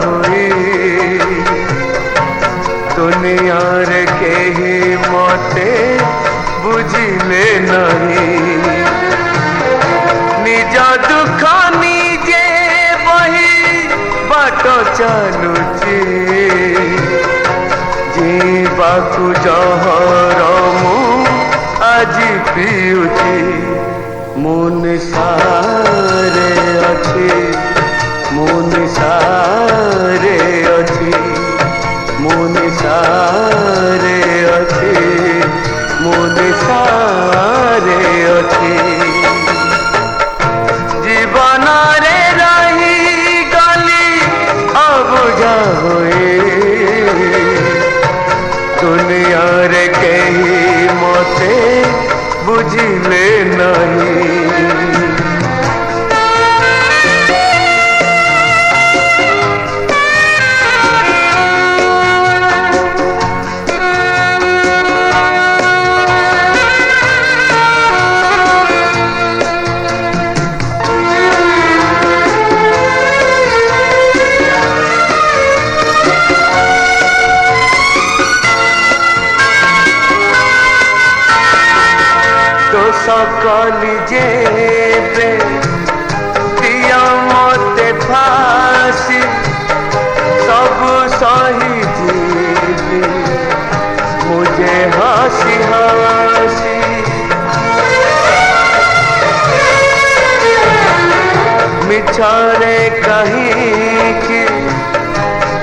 हुई दुनियार केही मते बुझिले नहीं निज दुख निजे बही बाट चलुची जीवाकु जहर मु आज पियुची मुन सारे अच्छी मुन सारे अच्छी मुन सारे अच्छी मुन सारे अच्छी जीवन रे रही गली अबुझा हुए दुनिया रे कही मते बुझिले नहीं सकली जेबे दिया मते फांसी सब सही जीवी मुझे हंसी हंसी मिछरे कहीं की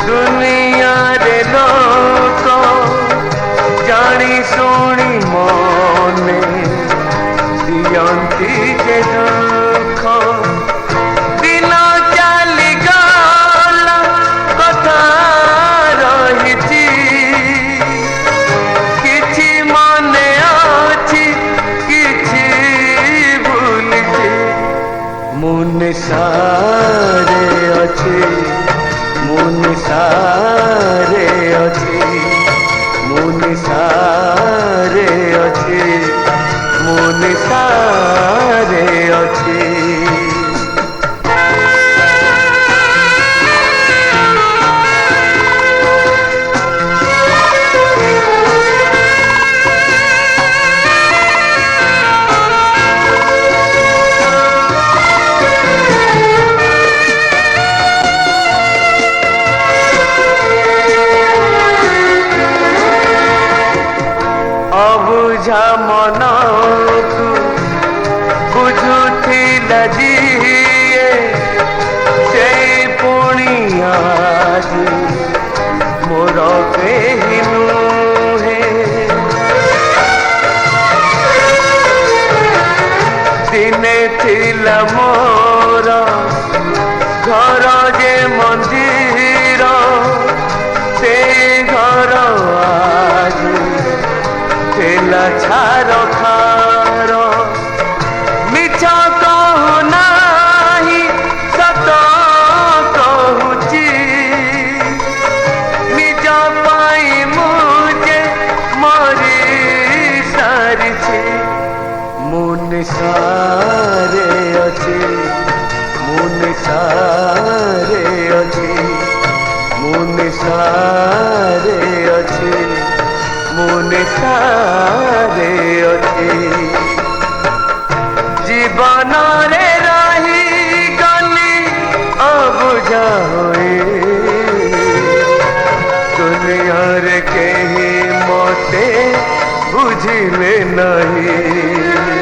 दुनिया रे लोक जानी सुनी मने दियंती के दुख दिन चली गला कथा रही किछि मने अछि किछि भूलिछि मुन सारे अछि मुन सारे अछि मुन सारे अछि मुन सारे अच्छी अबुझा मन बुझुथिला जिए से पुणी आज मोर केही नुहे दिने थिला मोर घर जे मंदिर से घर आज थिला छार खार मिछ कहु नाही सत कहूची निज पाई मुझे मरी सारिछि मुन सारे अछि मुन सारे अछि मुन सारे अछि मुन सारे अछि जीवन रे रही गली अबुझा हुए दुनिया रे केही मते बुझिले नहीं।